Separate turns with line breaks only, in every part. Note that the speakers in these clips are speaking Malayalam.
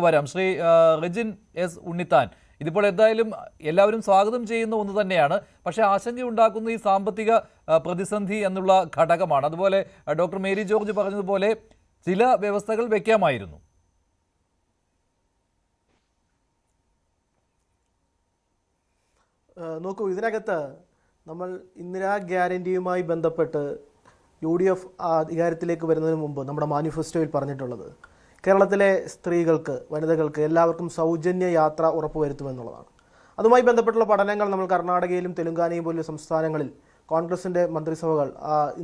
വരാം. ശ്രീ റെജിൻ എസ് ഉണ്ണിത്താൻ, ഇതിപ്പോൾ എന്തായാലും എല്ലാവരും സ്വാഗതം ചെയ്യുന്ന ഒന്ന് തന്നെയാണ്. പക്ഷേ ആശങ്കയുണ്ടാക്കുന്ന ഈ സാമ്പത്തിക പ്രതിസന്ധി എന്നുള്ള ഘടകമാണ്. അതുപോലെ ഡോക്ടർ മേരി ജോർജ് പറഞ്ഞതുപോലെ ചില വ്യവസ്ഥകൾ വെക്കാമായിരുന്നു.
നോക്കൂ, ഇതിനകത്ത് നമ്മൾ ഇന്ദിരാ ഗ്യാരണ്ടിയുമായി ബന്ധപ്പെട്ട് UDF അധികാരത്തിലേക്ക് വരുന്നതിന് മുമ്പ് നമ്മുടെ മാനിഫെസ്റ്റോയിൽ പറഞ്ഞിട്ടുള്ളത് കേരളത്തിലെ സ്ത്രീകൾക്ക്, വനിതകൾക്ക് എല്ലാവർക്കും സൗജന്യ യാത്ര ഉറപ്പുവരുത്തുമെന്നുള്ളതാണ്. അതുമായി ബന്ധപ്പെട്ടുള്ള പഠനങ്ങൾ നമ്മൾ കർണാടകയിലും തെലുങ്കാനയും പോലുള്ള സംസ്ഥാനങ്ങളിൽ കോൺഗ്രസിൻ്റെ മന്ത്രിസഭകൾ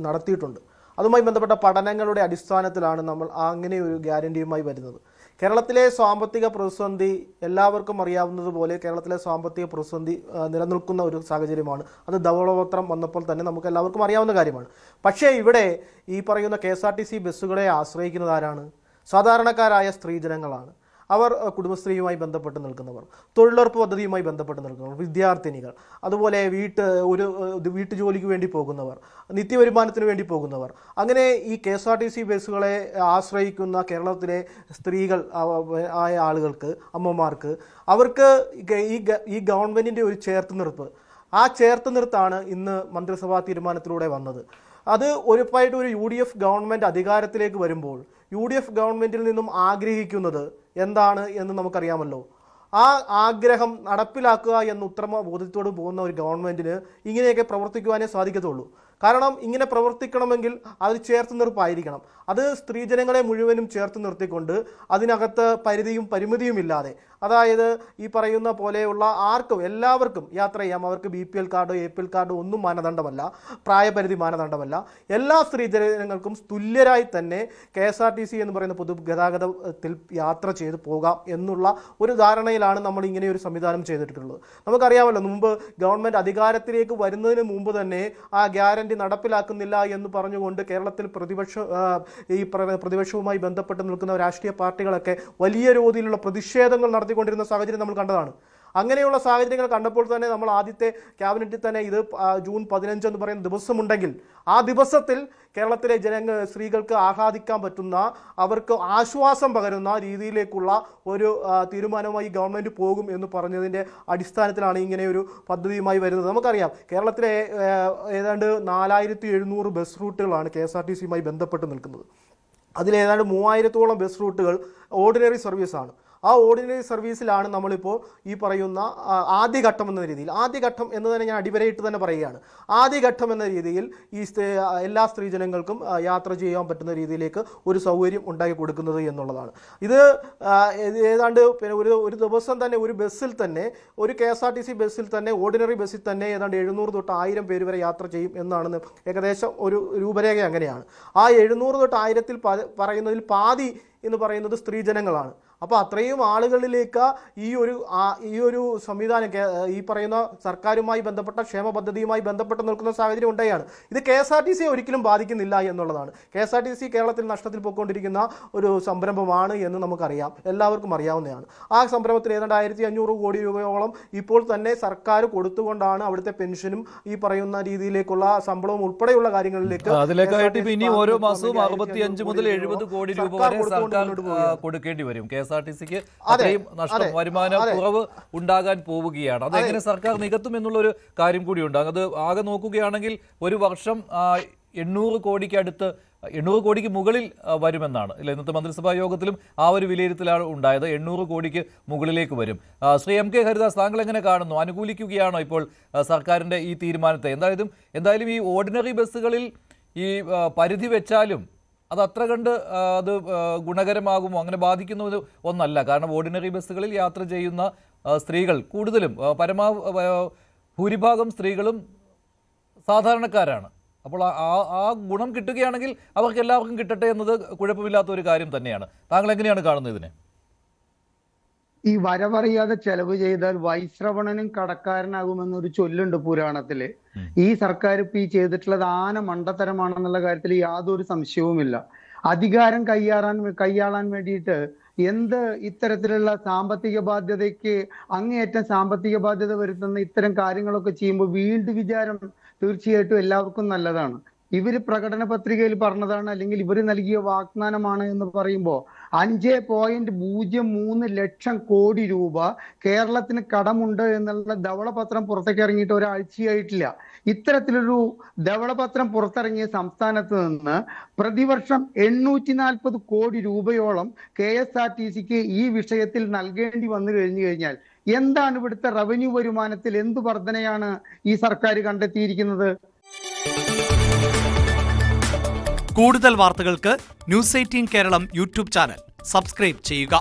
നടത്തിയിട്ടുണ്ട്. അതുമായി ബന്ധപ്പെട്ട പഠനങ്ങളുടെ അടിസ്ഥാനത്തിലാണ് നമ്മൾ അങ്ങനെ ഒരു ഗ്യാരണ്ടിയുമായി വരുന്നത്. കേരളത്തിലെ സാമ്പത്തിക പ്രതിസന്ധി എല്ലാവർക്കും അറിയാവുന്നതുപോലെ കേരളത്തിലെ സാമ്പത്തിക പ്രതിസന്ധി നിലനിൽക്കുന്ന ഒരു സാഹചര്യമാണ്. അത് ധവളപത്രം വന്നപ്പോൾ തന്നെ നമുക്ക് എല്ലാവർക്കും അറിയാവുന്ന കാര്യമാണ്. പക്ഷേ ഇവിടെ ഈ പറയുന്ന KSRTC ബസ്സുകളെ ആശ്രയിക്കുന്നത് ആരാണ്? സാധാരണക്കാരായ സ്ത്രീജനങ്ങളാണ്. അവർ കുടുംബശ്രീയുമായി ബന്ധപ്പെട്ട് നിൽക്കുന്നവർ, തൊഴിലുറപ്പ് പദ്ധതിയുമായി ബന്ധപ്പെട്ട് നിൽക്കുന്നവർ, വിദ്യാർത്ഥിനികൾ, അതുപോലെ വീട്ടു ജോലിക്ക് വേണ്ടി പോകുന്നവർ, നിത്യവരുമാനത്തിന് വേണ്ടി പോകുന്നവർ. അങ്ങനെ ഈ KSRTC ബസ്സുകളെ ആശ്രയിക്കുന്ന കേരളത്തിലെ സ്ത്രീകൾ ആയ ആളുകൾക്ക്, അമ്മമാർക്ക്, അവർക്ക് ഈ ഗവൺമെൻറ്റിൻ്റെ ഒരു ചേർത്തുനിർപ്പ്, ആ ചേർത്തുനിർത്താണ് ഇന്ന് മന്ത്രിസഭാ തീരുമാനത്തിലൂടെ വന്നത്. അത് ഉറപ്പായിട്ട് ഒരു UDF ഗവൺമെൻറ് അധികാരത്തിലേക്ക് വരുമ്പോൾ UDF ഗവൺമെൻറ്റിൽ നിന്നും ആഗ്രഹിക്കുന്നത് എന്താണ് എന്ന് നമുക്കറിയാമല്ലോ. ആ ആഗ്രഹം നടപ്പിലാക്കുക എന്ന ഉത്തമ ബോധ്യത്തോട് പോകുന്ന ഒരു ഗവൺമെൻറ്റിന് ഇങ്ങനെയൊക്കെ പ്രവർത്തിക്കുവാനേ സാധിക്കത്തുള്ളൂ. കാരണം ഇങ്ങനെ പ്രവർത്തിക്കണമെങ്കിൽ അത് ചേർത്ത് നിർപ്പായിരിക്കണം. അത് സ്ത്രീജനങ്ങളെ മുഴുവനും ചേർത്ത് നിർത്തിക്കൊണ്ട് അതിനകത്ത് പരിധിയും പരിമിതിയുമില്ലാതെ, അതായത് ഈ പറയുന്ന പോലെയുള്ള ആർക്കും എല്ലാവർക്കും യാത്ര ചെയ്യാം. അവർക്ക് BPL കാർഡോ APL കാർഡോ ഒന്നും മാനദണ്ഡമല്ല, പ്രായപരിധി മാനദണ്ഡമല്ല. എല്ലാ സ്ത്രീജനങ്ങൾക്കും തുല്യരായി തന്നെ KSRTC എന്ന് പറയുന്ന പൊതുഗതാഗതത്തിൽ യാത്ര ചെയ്ത് പോകാം എന്നുള്ള ഒരു ധാരണയിലാണ് നമ്മൾ ഇങ്ങനെ ഒരു സംവിധാനം ചെയ്തിട്ടുള്ളത്. നമുക്കറിയാമല്ലോ, മുമ്പ് ഗവൺമെൻറ് അധികാരത്തിലേക്ക് വരുന്നതിന് മുമ്പ് തന്നെ ആ ഗ്യാരണ്ടി നടപ്പിലാക്കുന്നില്ല എന്ന് പറഞ്ഞുകൊണ്ട് കേരളത്തിൽ പ്രതിപക്ഷവുമായി ബന്ധപ്പെട്ട് നിൽക്കുന്ന രാഷ്ട്രീയ പാർട്ടികളൊക്കെ വലിയ തോതിലുള്ള പ്രതിഷേധങ്ങൾ നടത്തിക്കൊണ്ടിരുന്ന സാഹചര്യം നമ്മൾ കണ്ടതാണ്. അങ്ങനെയുള്ള സാഹചര്യങ്ങൾ കണ്ടപ്പോൾ തന്നെ നമ്മൾ ആദ്യത്തെ ക്യാബിനറ്റിൽ തന്നെ ഇത് ജൂൺ 15 എന്ന് പറയുന്ന ദിവസമുണ്ടെങ്കിൽ ആ ദിവസത്തിൽ കേരളത്തിലെ സ്ത്രീകൾക്ക് ആഹ്ലാദിക്കാൻ പറ്റുന്ന, അവർക്ക് ആശ്വാസം പകരുന്ന രീതിയിലേക്കുള്ള ഒരു തീരുമാനമായി ഗവൺമെൻറ് പോകും എന്ന് പറഞ്ഞതിൻ്റെ അടിസ്ഥാനത്തിലാണ് ഇങ്ങനെ ഒരു പദ്ധതിയുമായി വരുന്നത്. നമുക്കറിയാം, കേരളത്തിലെ ഏതാണ്ട് 4700 ബസ് റൂട്ടുകളാണ് KSRTCയുമായി ബന്ധപ്പെട്ട് നിൽക്കുന്നത്. അതിലേതാണ്ട് 3000-ഓളം ബസ് റൂട്ടുകൾ ഓർഡിനറി സർവീസാണ്. ആ ഓർഡിനറി സർവീസിലാണ് നമ്മളിപ്പോൾ ഈ പറയുന്ന ആദ്യഘട്ടം എന്ന രീതിയിൽ, ആദ്യഘട്ടം എന്ന് തന്നെ ഞാൻ അടിവരയിട്ട് തന്നെ പറയുകയാണ്, ആദ്യഘട്ടം എന്ന രീതിയിൽ ഈ എല്ലാ സ്ത്രീജനങ്ങൾക്കും യാത്ര ചെയ്യാൻ പറ്റുന്ന രീതിയിലേക്ക് ഒരു സൗകര്യം ഉണ്ടാക്കി കൊടുക്കുന്നത് എന്നുള്ളതാണ്. ഇത് ഏതാണ്ട് പിന്നെ ഒരു ദിവസം തന്നെ ഒരു ബസ്സിൽ തന്നെ, ഒരു KSRTC ബസ്സിൽ തന്നെ, ഓർഡിനറി ബസ്സിൽ തന്നെ ഏതാണ്ട് 700 തൊട്ട് 1000 പേര് വരെ യാത്ര ചെയ്യും എന്നാണ് ഏകദേശം ഒരു രൂപരേഖ അങ്ങനെയാണ്. ആ 700 തൊട്ട് 1000-ൽ പറയുന്നതിൽ പാതി എന്ന് പറയുന്നത് സ്ത്രീജനങ്ങളാണ്. അപ്പോൾ അത്രയും ആളുകളിലേക്ക് ഈ ഒരു സംവിധാനം, ഈ പറയുന്ന സർക്കാരുമായി ബന്ധപ്പെട്ട ക്ഷേമ പദ്ധതിയുമായി ബന്ധപ്പെട്ട് നിൽക്കുന്ന സാഹചര്യം ഉണ്ടായാണ്. ഇത് KSRTCയെ ഒരിക്കലും ബാധിക്കുന്നില്ല എന്നുള്ളതാണ്. KSRTC കേരളത്തിൽ നഷ്ടത്തിൽ പോയിക്കൊണ്ടിരിക്കുന്ന ഒരു സംരംഭമാണ് എന്ന് നമുക്കറിയാം, എല്ലാവർക്കും അറിയാവുന്നതാണ്. ആ സംരംഭത്തിൽ ഏതാണ്ട് 1500 കോടി രൂപയോളം ഇപ്പോൾ തന്നെ സർക്കാർ കൊടുത്തുകൊണ്ടാണ് അവിടുത്തെ പെൻഷനും ഈ പറയുന്ന രീതിയിലേക്കുള്ള ശമ്പളവും ഉൾപ്പെടെയുള്ള കാര്യങ്ങളിലേക്ക്
ഇനി ഓരോ മാസവും 65 മുതൽ 70 കോടി രൂപ വരെ സർക്കാർ കൊടുക്കേണ്ടി വരും. KSRTCക്ക് അത്രയും നഷ്ടം, വരുമാന കുറവ് ഉണ്ടാകാൻ പോവുകയാണ്. അതെങ്ങനെ സർക്കാർ നികത്തും എന്നുള്ളൊരു കാര്യം കൂടിയുണ്ട്. അത് ആകെ നോക്കുകയാണെങ്കിൽ ഒരു വർഷം 800 കോടിക്ക് അടുത്ത്, 800 കോടിക്ക് മുകളിൽ വരുമെന്നാണ് അല്ലെ? ഇന്നത്തെ മന്ത്രിസഭാ യോഗത്തിലും ആ ഒരു വിലയിരുത്തലാണ് ഉണ്ടായത്. 800 കോടിക്ക് മുകളിലേക്ക് വരും. ശ്രീ MK ഹരിദാസ്, താങ്കൾ എങ്ങനെ കാണുന്നു? അനുകൂലിക്കുകയാണോ ഇപ്പോൾ സർക്കാരിൻ്റെ ഈ തീരുമാനത്തെ? എന്തായാലും ഈ ഓർഡിനറി ബസ്സുകളിൽ ഈ പരിധി വെച്ചാലും അത് അത്ര കണ്ട് അത് ഗുണകരമാകുമോ? അങ്ങനെ ബാധിക്കുന്ന ഒന്നല്ല. കാരണം ഓർഡിനറി ബസ്സുകളിൽ യാത്ര ചെയ്യുന്ന സ്ത്രീകൾ കൂടുതലും, ഭൂരിഭാഗം സ്ത്രീകളും സാധാരണക്കാരാണ്. അപ്പോൾ ആ ഗുണം കിട്ടുകയാണെങ്കിൽ അവർക്ക് എല്ലാവർക്കും കിട്ടട്ടെ എന്നത് കുഴപ്പമില്ലാത്ത ഒരു കാര്യം തന്നെയാണ്. താങ്കൾ എങ്ങനെയാണ് കാണുന്നത് ഇതിനെ?
ഈ വരവറിയാതെ ചെലവ് ചെയ്താൽ വൈശ്രവണനും കടക്കാരനാകുമെന്നൊരു ചൊല്ലുണ്ട് പുരാണത്തില്. ഈ സർക്കാർ ഇപ്പൊ ഈ ചെയ്തിട്ടുള്ളത് ആന മണ്ടത്തരമാണെന്നുള്ള കാര്യത്തിൽ യാതൊരു സംശയവുമില്ല. അധികാരം കൈയാളാൻ വേണ്ടിയിട്ട് ഇത്തരത്തിലുള്ള സാമ്പത്തിക ബാധ്യതയ്ക്ക് അങ്ങേയറ്റം സാമ്പത്തിക ബാധ്യത വരുത്തുന്ന ഇത്തരം കാര്യങ്ങളൊക്കെ ചെയ്യുമ്പോൾ വീണ്ടും വിചാരം തീർച്ചയായിട്ടും എല്ലാവർക്കും നല്ലതാണ്. ഇവര് പ്രകടന പത്രികയിൽ പറഞ്ഞതാണ് അല്ലെങ്കിൽ ഇവര് നൽകിയ വാഗ്ദാനമാണ് എന്ന് പറയുമ്പോൾ 5.03 ലക്ഷം കോടി രൂപ കേരളത്തിന് കടമുണ്ട് എന്നുള്ള ധവളപത്രം പുറത്തേക്ക് ഇറങ്ങിയിട്ട് ഒരാഴ്ചയായിട്ടില്ല. ഇത്തരത്തിലൊരു ധവളപത്രം പുറത്തിറങ്ങിയ സംസ്ഥാനത്ത് നിന്ന് പ്രതിവർഷം 840 കോടി രൂപയോളം KSRTCക്ക് ഈ വിഷയത്തിൽ നൽകേണ്ടി വന്നു കഴിഞ്ഞാൽ എന്താണ് ഇവിടുത്തെ റവന്യൂ വരുമാനത്തിൽ എന്ത് വർധനയാണ് ഈ സർക്കാർ കണ്ടെത്തിയിരിക്കുന്നത്?
കൂടുതൽ വാർത്തകൾക്ക് news 18 Keralam YouTube channel subscribe ചെയ്യുക.